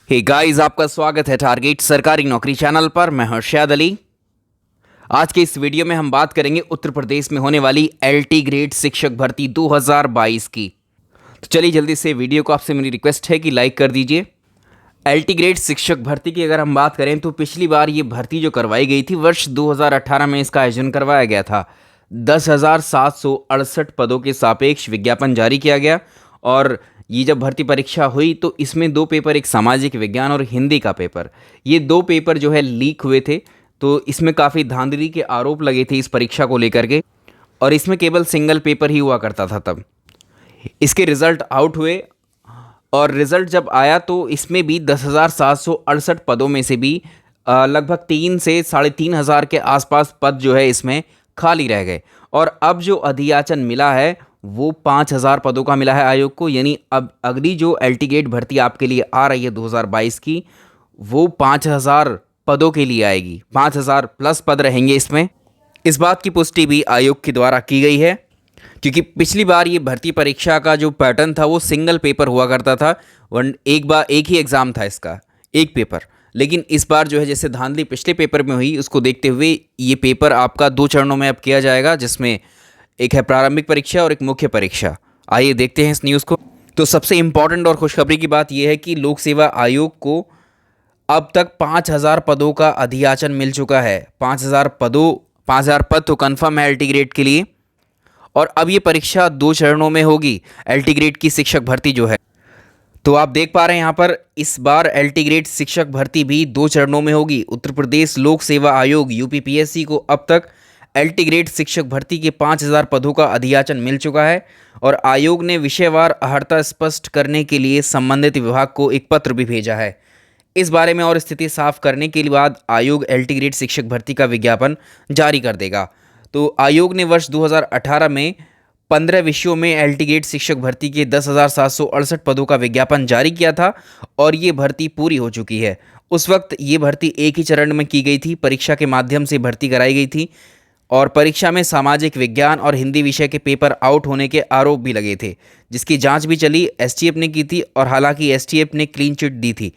Hey guys, आपका स्वागत है टारगेट सरकारी नौकरी चैनल पर। मैं हर्षद अली। आज के इस वीडियो में हम बात करेंगे उत्तर प्रदेश में होने वाली एलटी ग्रेड शिक्षक भर्ती 2022 की। तो चलिए जल्दी से वीडियो को, आपसे मेरी रिक्वेस्ट है कि लाइक कर दीजिए। एलटी ग्रेड शिक्षक भर्ती की अगर हम बात करें तो पिछली बार ये भर्ती जो करवाई गई थी वर्ष 2018 में इसका आयोजन करवाया गया था। 10,768 पदों के सापेक्ष विज्ञापन जारी किया गया और ये जब भर्ती परीक्षा हुई तो इसमें दो पेपर, एक सामाजिक विज्ञान और हिंदी का पेपर, ये दो पेपर जो है लीक हुए थे। तो इसमें काफ़ी धांधली के आरोप लगे थे इस परीक्षा को लेकर के, और इसमें केवल सिंगल पेपर ही हुआ करता था। तब इसके रिज़ल्ट आउट हुए और रिज़ल्ट जब आया तो इसमें भी 10,768 पदों में से भी लगभग 3 से 3,500 के आसपास पद जो है इसमें खाली रह गए। और अब जो अधियाचन मिला है वो 5,000 पदों का मिला है आयोग को। यानी अब अगली जो एलटी ग्रेड भर्ती आपके लिए आ रही है 2022 की, वो 5,000 पदों के लिए आएगी। 5,000 प्लस पद रहेंगे इसमें। इस बात की पुष्टि भी आयोग के द्वारा की गई है, क्योंकि पिछली बार ये भर्ती परीक्षा का जो पैटर्न था वो सिंगल पेपर हुआ करता था। एक ही एग्ज़ाम था इसका, एक पेपर। लेकिन इस बार जो है जैसे धांधली पिछले पेपर में हुई, उसको देखते हुए ये पेपर आपका 2 चरणों में अब किया जाएगा, जिसमें एक है प्रारंभिक परीक्षा और एक मुख्य परीक्षा। आइए देखते हैं इस न्यूज़ को। तो सबसे इम्पॉर्टेंट और खुशखबरी की बात यह है कि लोक सेवा आयोग को अब तक 5,000 पदों का अधियाचन मिल चुका है। 5,000 पद तो कन्फर्म है एलटी ग्रेड के लिए। और अब ये परीक्षा 2 चरणों में होगी, एलटी ग्रेड की शिक्षक भर्ती जो है। तो आप देख पा रहे हैं यहाँ पर इस बार एलटी ग्रेड शिक्षक भर्ती भी 2 चरणों में होगी। उत्तर प्रदेश लोक सेवा आयोग यूपीपीएससी को अब तक एलटी ग्रेड शिक्षक भर्ती के 5,000 पदों का अधियाचन मिल चुका है और आयोग ने विषयवार अहर्ता स्पष्ट करने के लिए संबंधित विभाग को एक पत्र भी भेजा है। इस बारे में और स्थिति साफ करने के बाद आयोग एलटी ग्रेड शिक्षक भर्ती का विज्ञापन जारी कर देगा। तो आयोग ने वर्ष 2018 में 15 विषयों में एलटी ग्रेड शिक्षक भर्ती के 10,768 पदों का विज्ञापन जारी किया था और ये भर्ती पूरी हो चुकी है। उस वक्त ये भर्ती एक ही चरण में की गई थी, परीक्षा के माध्यम से भर्ती कराई गई थी और परीक्षा में सामाजिक विज्ञान और हिंदी विषय के पेपर आउट होने के आरोप भी लगे थे, जिसकी जांच भी चली, एसटीएफ ने की थी और हालांकि एसटीएफ ने क्लीन चिट दी थी।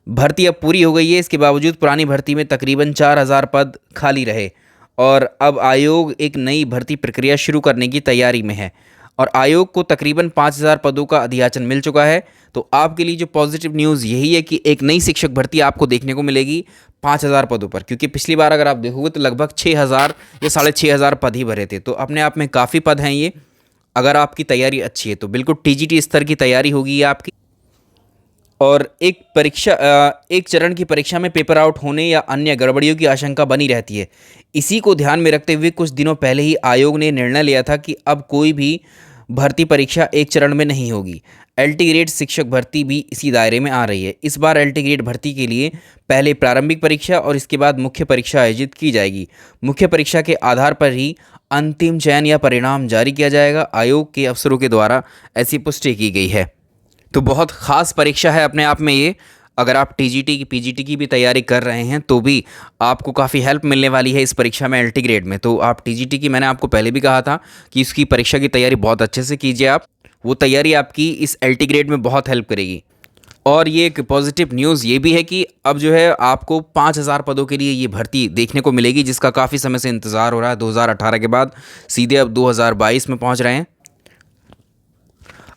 भर्ती अब पूरी हो गई है। इसके बावजूद पुरानी भर्ती में तकरीबन 4,000 पद खाली रहे और अब आयोग एक नई भर्ती प्रक्रिया शुरू करने की तैयारी में है और आयोग को तकरीबन 5,000 पदों का अधियाचन मिल चुका है। तो आपके लिए जो पॉजिटिव न्यूज़ यही है कि एक नई शिक्षक भर्ती आपको देखने को मिलेगी 5,000 पदों पर, क्योंकि पिछली बार अगर आप देखोगे तो लगभग 6,000 या 6,500 पद ही भरे थे। तो अपने आप में काफ़ी पद हैं ये। अगर आपकी तैयारी अच्छी है तो बिल्कुल टीजीटी स्तर की तैयारी होगी ये आपकी। और एक चरण की परीक्षा में पेपर आउट होने या अन्य गड़बड़ियों की आशंका बनी रहती है। इसी को ध्यान में रखते हुए कुछ दिनों पहले ही आयोग ने निर्णय लिया था कि अब कोई भी भर्ती परीक्षा एक चरण में नहीं होगी। एलटी ग्रेड शिक्षक भर्ती भी इसी दायरे में आ रही है। इस बार एलटी ग्रेड भर्ती के लिए पहले प्रारंभिक परीक्षा और इसके बाद मुख्य परीक्षा आयोजित की जाएगी। मुख्य परीक्षा के आधार पर ही अंतिम चयन या परिणाम जारी किया जाएगा। आयोग के अफसरों के द्वारा ऐसी पुष्टि की गई है। तो बहुत ख़ास परीक्षा है अपने आप में ये। अगर आप टीजीटी की पीजीटी की भी तैयारी कर रहे हैं तो भी आपको काफ़ी हेल्प मिलने वाली है इस परीक्षा में एलटी ग्रेड में। तो आप टीजीटी की, मैंने आपको पहले भी कहा था कि इसकी परीक्षा की तैयारी बहुत अच्छे से कीजिए आप। वो तैयारी आपकी इस एलटी ग्रेड में बहुत हेल्प करेगी। और ये एक पॉजिटिव न्यूज़ ये भी है कि अब जो है आपको 5,000 पदों के लिए ये भर्ती देखने को मिलेगी, जिसका काफ़ी समय से इंतज़ार हो रहा है। 2018 के बाद सीधे अब 2022 में पहुँच रहे हैं।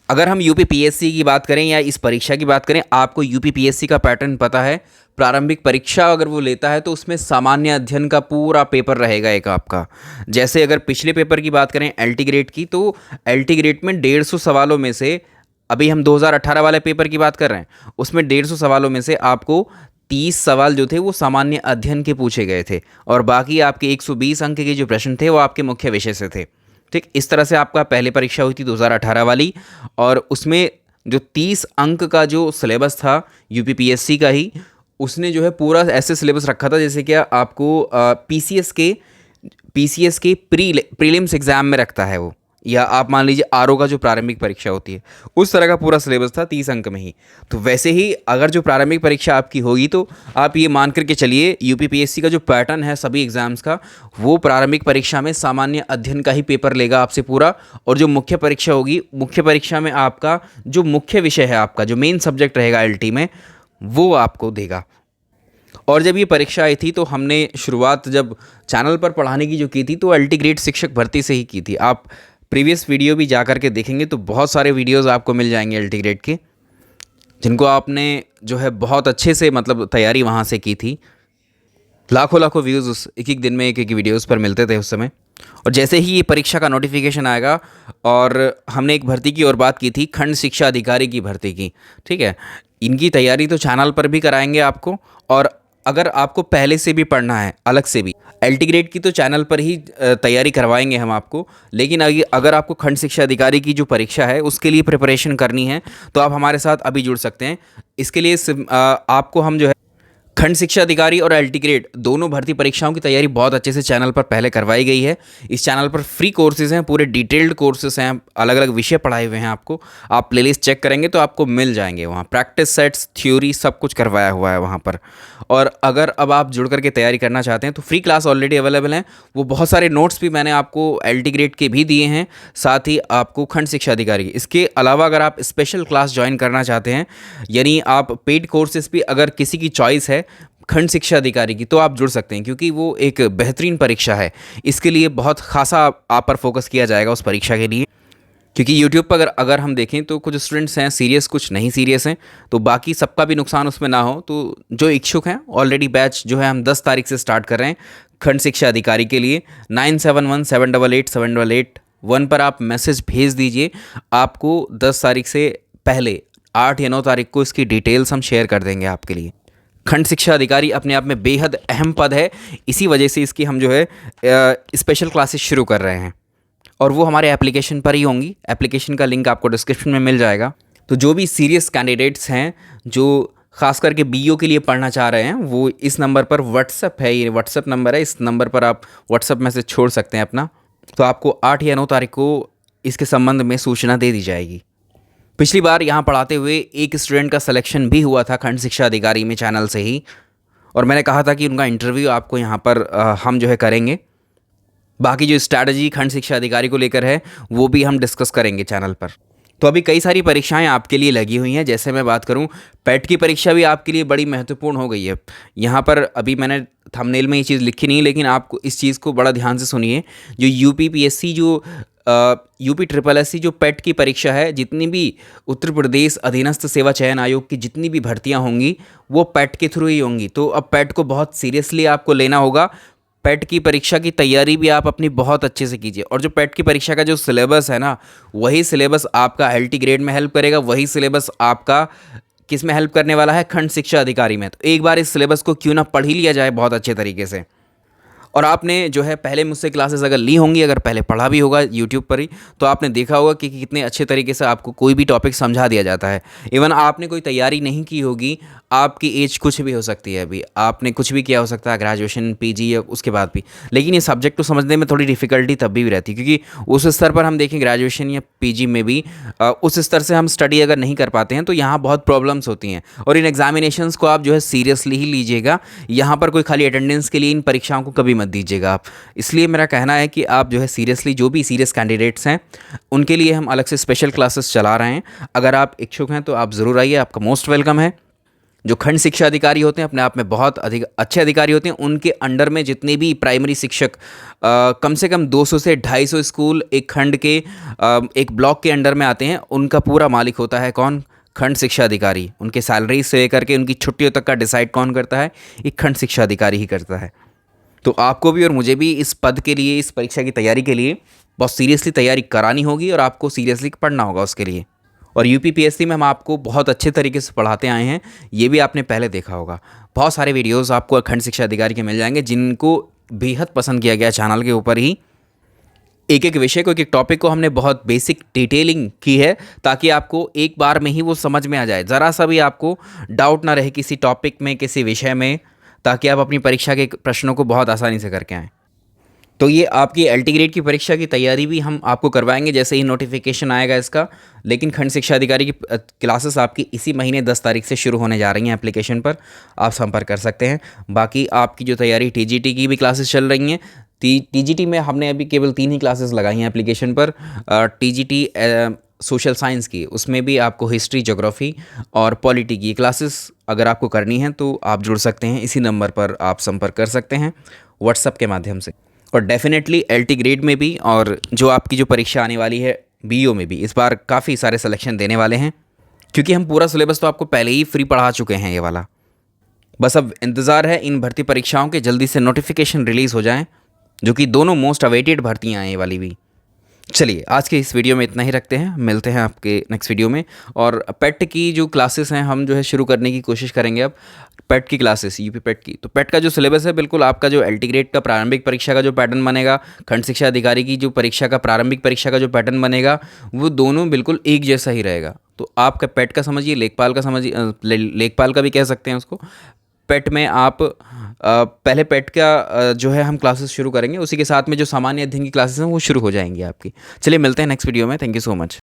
अगर हम यूपीपीएससी की बात करें या इस परीक्षा की बात करें, आपको यूपीपीएससी का पैटर्न पता है। प्रारंभिक परीक्षा अगर वो लेता है तो उसमें सामान्य अध्ययन का पूरा पेपर रहेगा एक आपका। जैसे अगर पिछले पेपर की बात करें एलटी ग्रेड की, तो एलटी ग्रेड में 150 सवालों में से, अभी हम 2018 वाले पेपर की बात कर रहे हैं, उसमें 150 सवालों में से आपको 30 सवाल जो थे वो सामान्य अध्ययन के पूछे गए थे और बाकी आपके 120 अंक के जो प्रश्न थे वो आपके मुख्य विषय से थे। ठीक, इस तरह से आपका पहले परीक्षा हुई थी 2018 वाली, और उसमें जो 30 अंक का जो सिलेबस था यूपीपीएससी का ही, उसने जो है पूरा ऐसे सिलेबस रखा था जैसे कि आपको पीसीएस के प्रीलिम्स एग्ज़ाम में रखता है वो, या आप मान लीजिए आरओ का जो प्रारंभिक परीक्षा होती है उस तरह का पूरा सिलेबस था 30 अंक में ही। तो वैसे ही अगर जो प्रारंभिक परीक्षा आपकी होगी तो आप ये मान करके चलिए यूपीपीएससी का जो पैटर्न है सभी एग्जाम्स का, वो प्रारंभिक परीक्षा में सामान्य अध्ययन का ही पेपर लेगा आपसे पूरा, और जो मुख्य परीक्षा होगी, मुख्य परीक्षा में आपका जो मुख्य विषय है, आपका जो मेन सब्जेक्ट रहेगा एलटी में, वो आपको देगा। और जब ये परीक्षा आई थी तो हमने शुरुआत जब चैनल पर पढ़ाने की जो की थी तो अल्टीग्रेड शिक्षक भर्ती से ही की थी। आप प्रीवियस वीडियो भी जा कर के देखेंगे तो बहुत सारे वीडियोस आपको मिल जाएंगे अल्टीग्रेड के, जिनको आपने जो है बहुत अच्छे से मतलब तैयारी वहाँ से की थी। लाखों लाखों व्यूज़ उस एक एक दिन में एक एक वीडियोस पर मिलते थे उस समय। और जैसे ही ये परीक्षा का नोटिफिकेशन आएगा, और हमने एक भर्ती की और बात की थी, खंड शिक्षा अधिकारी की भर्ती की, ठीक है। इनकी तैयारी तो चैनल पर भी कराएंगे आपको, और अगर आपको पहले से भी पढ़ना है अलग से भी, अल्टीग्रेड की तो चैनल पर ही तैयारी करवाएंगे हम आपको। लेकिन अगर आपको खंड शिक्षा अधिकारी की जो परीक्षा है उसके लिए प्रिपरेशन करनी है तो आप हमारे साथ अभी जुड़ सकते हैं। इसके लिए आपको हम जो है खंड शिक्षा अधिकारी और अल्टीग्रेड दोनों भर्ती परीक्षाओं की तैयारी बहुत अच्छे से चैनल पर पहले करवाई गई है। इस चैनल पर फ्री कोर्सेज हैं, पूरे डिटेल्ड कोर्सेज हैं, अलग अलग विषय पढ़ाए हुए हैं आपको। आप प्लेलिस्ट चेक करेंगे तो आपको मिल जाएंगे वहाँ, प्रैक्टिस सेट्स, थ्योरी सब कुछ करवाया हुआ है वहाँ पर। और अगर अब आप जुड़ करके तैयारी करना चाहते हैं तो फ्री क्लास ऑलरेडी अवेलेबल हैं। वो बहुत सारे नोट्स भी मैंने आपको अल्टीग्रेड के भी दिए हैं, साथ ही आपको खंड शिक्षा अधिकारी के। इसके अलावा अगर आप स्पेशल क्लास ज्वाइन करना चाहते हैं, यानी आप पेड कोर्सेज भी अगर किसी की चॉइस है खंड शिक्षा अधिकारी की, तो आप जुड़ सकते हैं, क्योंकि वो एक बेहतरीन परीक्षा है। इसके लिए बहुत खासा आप पर फोकस किया जाएगा उस परीक्षा के लिए। क्योंकि यूट्यूब पर अगर हम देखें तो कुछ स्टूडेंट्स हैं सीरियस, कुछ नहीं सीरियस हैं, तो बाकी सबका भी नुकसान उसमें ना हो, तो जो इच्छुक हैं ऑलरेडी बैच जो है हम 10 तारीख से स्टार्ट कर रहे हैं खंड शिक्षा अधिकारी के लिए। 9717887881 पर आप मैसेज भेज दीजिए। आपको 10 तारीख से पहले 8 या 9 तारीख को इसकी डिटेल्स हम शेयर कर देंगे आपके लिए। खंड शिक्षा अधिकारी अपने आप में बेहद अहम पद है, इसी वजह से इसकी हम जो है स्पेशल क्लासेस शुरू कर रहे हैं, और वो हमारे एप्लीकेशन पर ही होंगी। एप्लीकेशन का लिंक आपको डिस्क्रिप्शन में मिल जाएगा। तो जो भी सीरियस कैंडिडेट्स हैं जो खास करके बीईओ के लिए पढ़ना चाह रहे हैं, वो इस नंबर पर व्हाट्सअप है, ये व्हाट्सअप नंबर है, इस नंबर पर आप व्हाट्सअप मैसेज छोड़ सकते हैं अपना। तो आपको 8 या 9 तारीख को इसके संबंध में सूचना दे दी जाएगी। पिछली बार यहाँ पढ़ाते हुए एक स्टूडेंट का सिलेक्शन भी हुआ था खंड शिक्षा अधिकारी में चैनल से ही, और मैंने कहा था कि उनका इंटरव्यू आपको यहाँ पर हम जो है करेंगे। बाकी जो स्ट्रैटेजी खंड शिक्षा अधिकारी को लेकर है वो भी हम डिस्कस करेंगे चैनल पर। तो अभी कई सारी परीक्षाएं आपके लिए लगी हुई हैं। जैसे मैं बात करूं, पेट की परीक्षा भी आपके लिए बड़ी महत्वपूर्ण हो गई है। यहाँ पर अभी मैंने थंबनेल में ये चीज़ लिखी नहीं, लेकिन आपको इस चीज़ को बड़ा ध्यान से सुनिए। जो यूपीपीएससी जो यूपी ट्रिपल एससी जो पेट की परीक्षा है, जितनी भी उत्तर प्रदेश अधीनस्थ सेवा चयन आयोग की जितनी भी भर्तियां होंगी वो पेट के थ्रू ही होंगी। तो अब पेट को बहुत सीरियसली आपको लेना होगा। पेट की परीक्षा की तैयारी भी आप अपनी बहुत अच्छे से कीजिए, और जो पेट की परीक्षा का जो सिलेबस है ना, वही सिलेबस आपका अल्टीग्रेड में हेल्प करेगा, वही सिलेबस आपका किस में हेल्प करने वाला है, खंड शिक्षा अधिकारी में। तो एक बार इस सिलेबस को क्यों ना पढ़ ही लिया जाए बहुत अच्छे तरीके से। और आपने जो है पहले मुझसे क्लासेस अगर ली होंगी, अगर पहले पढ़ा भी होगा यूट्यूब पर ही, तो आपने देखा होगा कि कितने अच्छे तरीके से आपको कोई भी टॉपिक समझा दिया जाता है। इवन आपने कोई तैयारी नहीं की होगी, आपकी एज कुछ भी हो सकती है, अभी आपने कुछ भी किया हो सकता है, ग्रेजुएशन, पीजी या उसके बाद भी, लेकिन ये सब्जेक्ट को समझने में थोड़ी डिफ़िकल्टी तब भी रहती है, क्योंकि उस स्तर पर हम देखें ग्रेजुएशन या पीजी में भी उस स्तर से हम स्टडी अगर नहीं कर पाते हैं तो यहाँ बहुत प्रॉब्लम्स होती हैं। और इन एग्जामिनेशंस को आप जो है सीरियसली ही लीजिएगा। यहाँ पर कोई खाली अटेंडेंस के लिए इन परीक्षाओं को कभी मत दीजिएगा आप। इसलिए मेरा कहना है कि आप जो है सीरियसली, जो भी सीरियस कैंडिडेट्स हैं उनके लिए हम अलग से स्पेशल क्लासेस चला रहे हैं। अगर आप इच्छुक हैं तो आप ज़रूर आइए, आपका मोस्ट वेलकम है। जो खंड शिक्षा अधिकारी होते हैं अपने आप में बहुत अधिक अच्छे अधिकारी होते हैं। उनके अंडर में जितने भी प्राइमरी शिक्षक, कम से कम 200 से 250 स्कूल एक खंड के एक ब्लॉक के अंडर में आते हैं, उनका पूरा मालिक होता है कौन? खंड शिक्षा अधिकारी। उनके सैलरी से लेकर के उनकी छुट्टियों तक का डिसाइड कौन करता है? एक खंड शिक्षा अधिकारी ही करता है। तो आपको भी और मुझे भी इस पद के लिए, इस परीक्षा की तैयारी के लिए बहुत सीरियसली तैयारी करानी होगी, और आपको सीरियसली पढ़ना होगा उसके लिए। और यूपीपीएससी में हम आपको बहुत अच्छे तरीके से पढ़ाते आए हैं, ये भी आपने पहले देखा होगा। बहुत सारे वीडियोस आपको खंड शिक्षा अधिकारी के मिल जाएंगे, जिनको बेहद पसंद किया गया चैनल के ऊपर ही। एक एक विषय को, एक एक टॉपिक को हमने बहुत बेसिक डिटेलिंग की है, ताकि आपको एक बार में ही वो समझ में आ जाए, ज़रा सा भी आपको डाउट ना रहे किसी टॉपिक में, किसी विषय में, ताकि आप अपनी परीक्षा के प्रश्नों को बहुत आसानी से करके आएँ। तो ये आपकी अल्टीग्रेड की परीक्षा की तैयारी भी हम आपको करवाएंगे जैसे ही नोटिफिकेशन आएगा इसका। लेकिन खंड शिक्षा अधिकारी की क्लासेस आपकी इसी महीने 10 तारीख से शुरू होने जा रही हैं। एप्लीकेशन पर आप संपर्क कर सकते हैं। बाकी आपकी जो तैयारी टीजीटी की भी क्लासेस चल रही हैं, टीजीटी में हमने अभी केवल 3 ही क्लासेस लगाई हैं एप्लीकेशन पर। टीजीटी सोशल साइंस की, उसमें भी आपको हिस्ट्री, ज्योग्राफी और पॉलिटी की क्लासेस अगर आपको करनी है तो आप जुड़ सकते हैं। इसी नंबर पर आप संपर्क कर सकते हैं व्हाट्सएप के माध्यम से। और डेफिनेटली एलटी ग्रेड में भी, और जो आपकी जो परीक्षा आने वाली है बीईओ में भी, इस बार काफ़ी सारे सिलेक्शन देने वाले हैं, क्योंकि हम पूरा सिलेबस तो आपको पहले ही फ्री पढ़ा चुके हैं ये वाला। बस अब इंतज़ार है इन भर्ती परीक्षाओं के जल्दी से नोटिफिकेशन रिलीज़ हो जाएं, जो कि दोनों मोस्ट अवेटेड भर्तियाँ हैं ये वाली भी। चलिए आज के इस वीडियो में इतना ही रखते हैं, मिलते हैं आपके नेक्स्ट वीडियो में। और पेट की जो क्लासेस हैं हम जो है शुरू करने की कोशिश करेंगे अब। पेट की क्लासेस, यूपी पेट की, तो पेट का जो सिलेबस है बिल्कुल आपका जो एलटी ग्रेड का प्रारंभिक परीक्षा का जो पैटर्न बनेगा, खंड शिक्षा अधिकारी की जो परीक्षा का प्रारंभिक परीक्षा का जो पैटर्न बनेगा, वो दोनों बिल्कुल एक जैसा ही रहेगा। तो आपका पेट का समझिए, लेखपाल का समझिए, लेखपाल का भी कह सकते हैं उसको। पेट में आप पहले पेट का जो है हम क्लासेस शुरू करेंगे, उसी के साथ में जो सामान्य अध्ययन की क्लासेस हैं वो शुरू हो जाएंगी आपकी। चलिए मिलते हैं नेक्स्ट वीडियो में। Thank you so much.